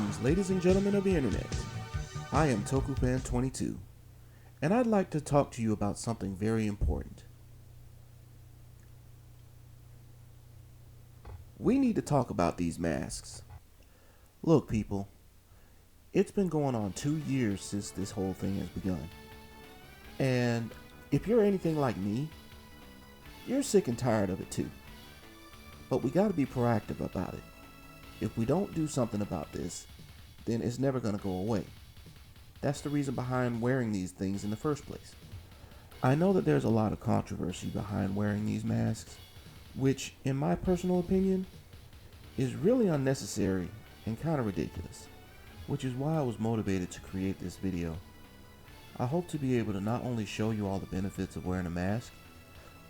Greetings, ladies and gentlemen of the internet. I am TokuFan22, and I'd like to talk to you about something very important. We need to talk about these masks. Look, people, it's been going on 2 years since this whole thing has begun. And if you're anything like me, you're sick and tired of it too. But we gotta be proactive about it. If we don't do something about this, then it's never gonna go away. That's the reason behind wearing these things in the first place. I know that there's a lot of controversy behind wearing these masks, which, in my personal opinion, is really unnecessary and kind of ridiculous, which is why I was motivated to create this video. I hope to be able to not only show you all the benefits of wearing a mask,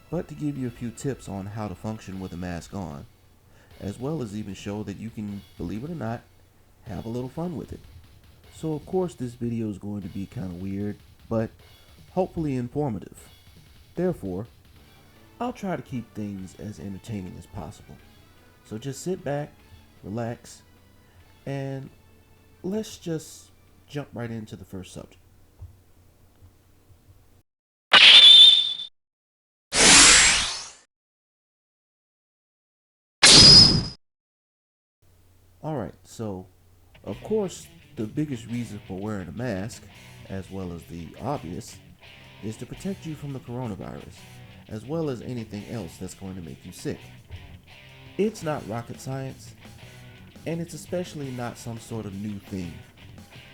but to give you a few tips on how to function with a mask on, as well as even show that you can, believe it or not, have a little fun with it. So of course this video is going to be kind of weird, but hopefully informative. Therefore, I'll try to keep things as entertaining as possible. So just sit back, relax, and let's just jump right into the first subject. Alright, so of course the biggest reason for wearing a mask, as well as the obvious, is to protect you from the coronavirus, as well as anything else that's going to make you sick. It's not rocket science, and it's especially not some sort of new thing.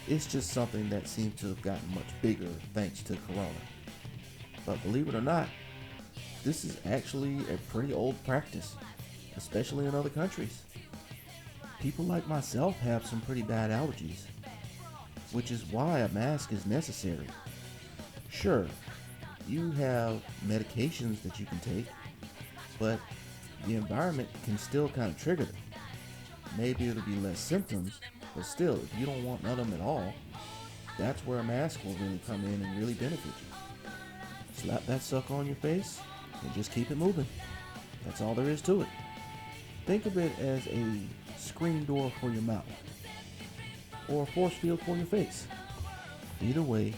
It's just something that seems to have gotten much bigger thanks to corona. But believe it or not, this is actually a pretty old practice, especially in other countries. People like myself have some pretty bad allergies, which is why a mask is necessary. Sure, you have medications that you can take, but the environment can still kind of trigger them. Maybe it'll be less symptoms, but still, if you don't want none of them at all, that's where a mask will really come in and really benefit you. Slap that sucker on your face and just keep it moving. That's all there is to it. Think of it as a screen door for your mouth, or a force field for your face. Either way,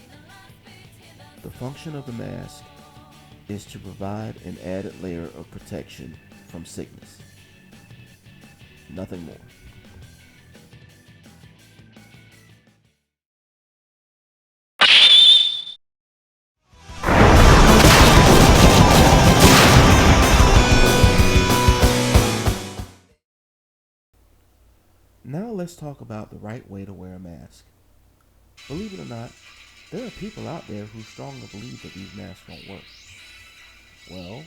the function of the mask is to provide an added layer of protection from sickness. Nothing more. Now let's talk about the right way to wear a mask. Believe it or not, there are people out there who strongly believe that these masks don't work. Well,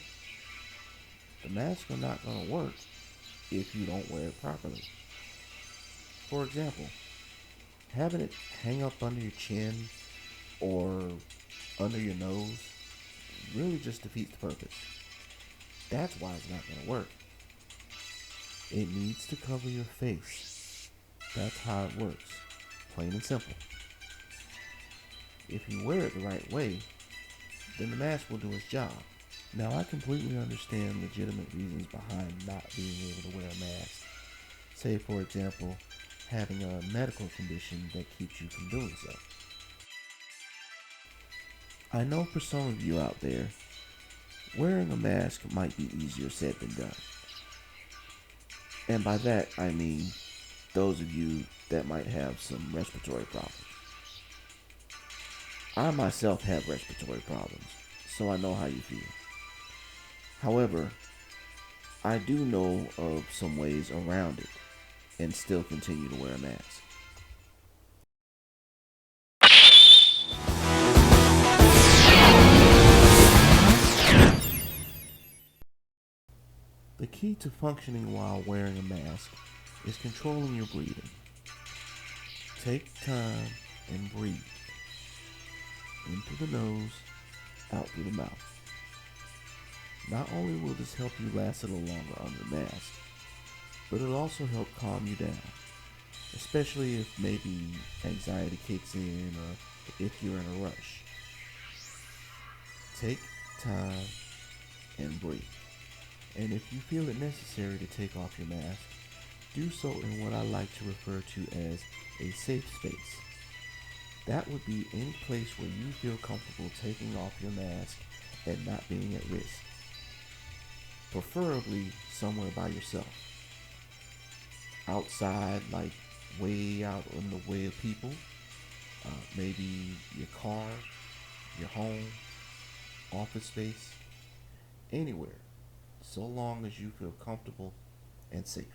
the masks are not going to work if you don't wear it properly. For example, having it hang up under your chin or under your nose really just defeats the purpose. That's why it's not going to work. It needs to cover your face. That's how it works, plain and simple. If you wear it the right way, then the mask will do its job. Now I completely understand legitimate reasons behind not being able to wear a mask. Say for example, having a medical condition that keeps you from doing so. I know for some of you out there, wearing a mask might be easier said than done. And by that I mean those of you that might have some respiratory problems. I myself have respiratory problems, so I know how you feel. However, I do know of some ways around it and still continue to wear a mask. The key to functioning while wearing a mask is controlling your breathing. Take time and breathe. In through the nose, out through the mouth. Not only will this help you last a little longer under the mask, but it'll also help calm you down, especially if maybe anxiety kicks in or if you're in a rush. Take time and breathe. And if you feel it necessary to take off your mask, do so in what I like to refer to as a safe space. That would be any place where you feel comfortable taking off your mask and not being at risk. Preferably somewhere by yourself. Outside, like way out in the way of people. Maybe your car, your home, office space, anywhere, so long as you feel comfortable and safe.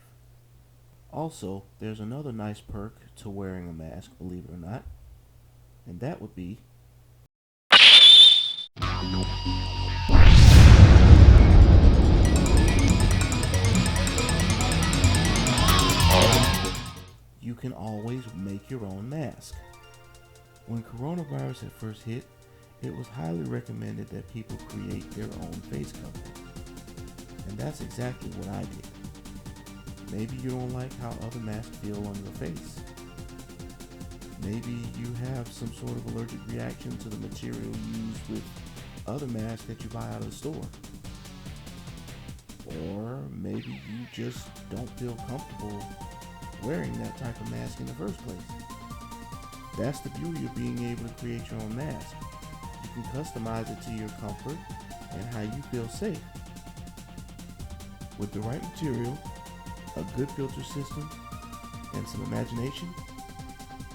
Also, there's another nice perk to wearing a mask, believe it or not, and that would be you can always make your own mask. When coronavirus had first hit, it was highly recommended that people create their own face covering. And that's exactly what I did. Maybe you don't like how other masks feel on your face. Maybe you have some sort of allergic reaction to the material used with other masks that you buy out of the store. Or maybe you just don't feel comfortable wearing that type of mask in the first place. That's the beauty of being able to create your own mask. You can customize it to your comfort and how you feel safe. With the right material, a good filter system, and some imagination,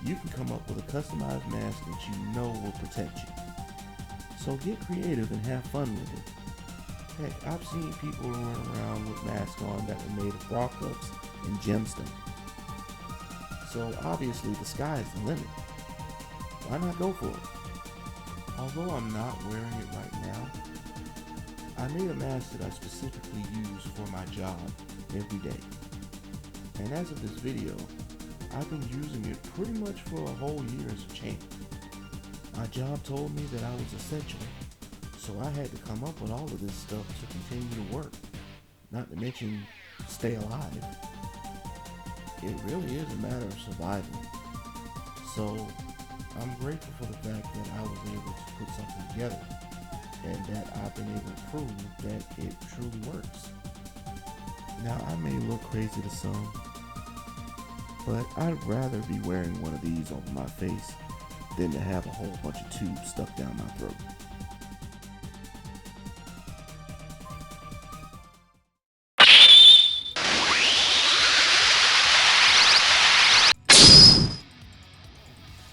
you can come up with a customized mask that you know will protect you. So get creative and have fun with it. Heck, I've seen people run around with masks on that were made of rock cups and gemstones. So obviously the sky is the limit. Why not go for it? Although I'm not wearing it right now, I made a mask that I specifically use for my job every day. And as of this video, I've been using it pretty much for a whole year as a change. My job told me that I was essential, so I had to come up with all of this stuff to continue to work, not to mention stay alive. It really is a matter of survival. So I'm grateful for the fact that I was able to put something together and that I've been able to prove that it truly works. Now, I may look crazy to some, but I'd rather be wearing one of these over my face than to have a whole bunch of tubes stuck down my throat.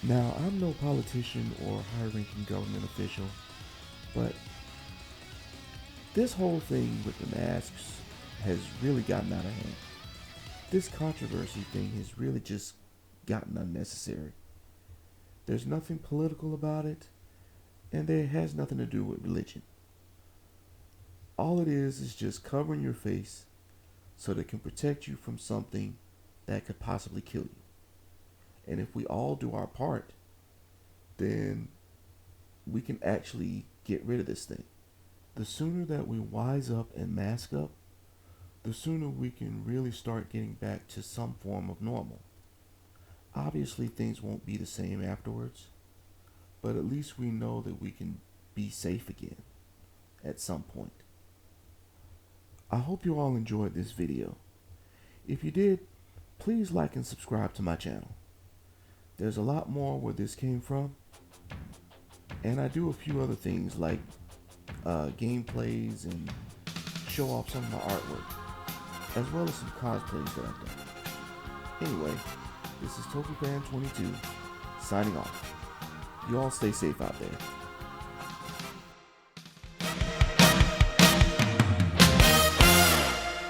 Now, I'm no politician or high-ranking government official, but this whole thing with the masks has really gotten out of hand. This controversy thing has really just gotten unnecessary. There's nothing political about it, and it has nothing to do with religion. All it is just covering your face so that it can protect you from something that could possibly kill you. And if we all do our part, then we can actually get rid of this thing. The sooner that we wise up and mask up, the sooner we can really start getting back to some form of normal. Obviously, things won't be the same afterwards, but at least we know that we can be safe again at some point. I hope you all enjoyed this video. If you did, please like and subscribe to my channel. There's a lot more where this came from, and I do a few other things like gameplays and show off some of my artwork, as well as some cosplays that I've done. Anyway, this is TokuFan22 signing off. You all stay safe out there.